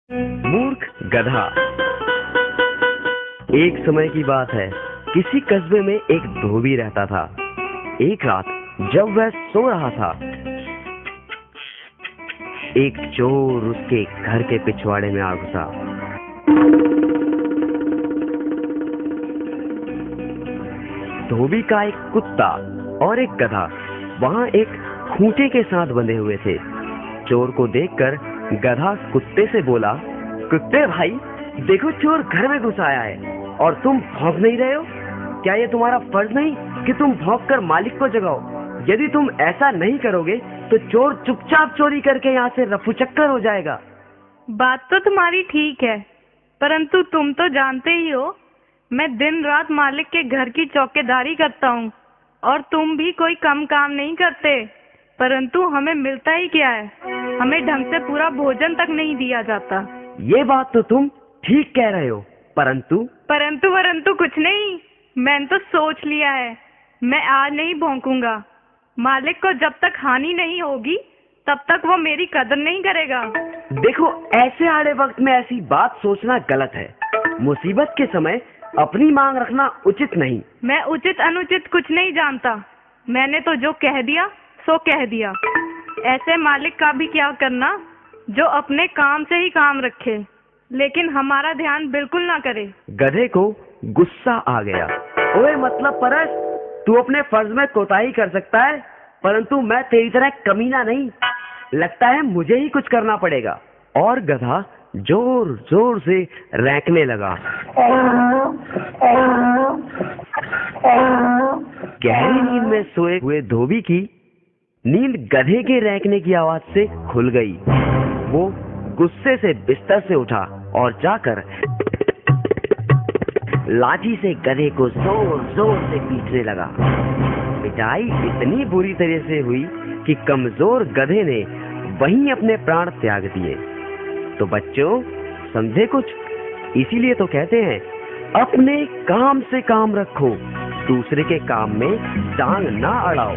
मूर्ख गधा। एक समय की बात है, किसी कस्बे में एक धोबी रहता था। एक रात जब वह सो रहा था, एक चोर उसके घर के पिछवाड़े में आ घुसा। धोबी का एक कुत्ता और एक गधा वहां एक खूंटे के साथ बंधे हुए थे। चोर को देखकर गधा कुत्ते से बोला, कुत्ते भाई, देखो चोर घर में घुस आया है और तुम भौंक नहीं रहे हो। क्या ये तुम्हारा फर्ज नहीं कि तुम भौंक कर मालिक को जगाओ? यदि तुम ऐसा नहीं करोगे तो चोर चुपचाप चोरी करके यहाँ से रफूचक्कर हो जाएगा। बात तो तुम्हारी ठीक है, परंतु तुम तो जानते ही हो मैं दिन रात मालिक के घर की चौकीदारी करता हूँ और तुम भी कोई कम काम नहीं करते, परंतु हमें मिलता ही क्या है? हमें ढंग से पूरा भोजन तक नहीं दिया जाता। ये बात तो तुम ठीक कह रहे हो, परंतु परंतु कुछ नहीं। मैंने तो सोच लिया है, मैं आज नहीं भौंकूंगा। मालिक को जब तक हानि नहीं होगी तब तक वो मेरी कदर नहीं करेगा। देखो, ऐसे आड़े वक्त में ऐसी बात सोचना गलत है। मुसीबत के समय अपनी मांग रखना उचित नहीं। मैं उचित अनुचित कुछ नहीं जानता। मैंने तो जो कह दिया सो कह दिया। ऐसे मालिक का भी क्या करना जो अपने काम से ही काम रखे, लेकिन हमारा ध्यान बिल्कुल ना करे। गधे को गुस्सा आ गया। ओए मतलब परस, तू अपने फर्ज में कोताही कर सकता है, परंतु मैं तेरी तरह कमीना नहीं। लगता है मुझे ही कुछ करना पड़ेगा। और गधा जोर जोर से रैंकने लगा। गहरी नींद में सोए हुए धोबी की नींद गधे के रैंकने की आवाज से खुल गई। वो गुस्से से बिस्तर से उठा और जाकर लाठी से गधे को जोर जोर से पीटने लगा। पिटाई इतनी बुरी तरह से हुई कि कमजोर गधे ने वहीं अपने प्राण त्याग दिए। तो बच्चों, समझे कुछ? इसीलिए तो कहते हैं, अपने काम से काम रखो, दूसरे के काम में टांग ना अड़ाओ।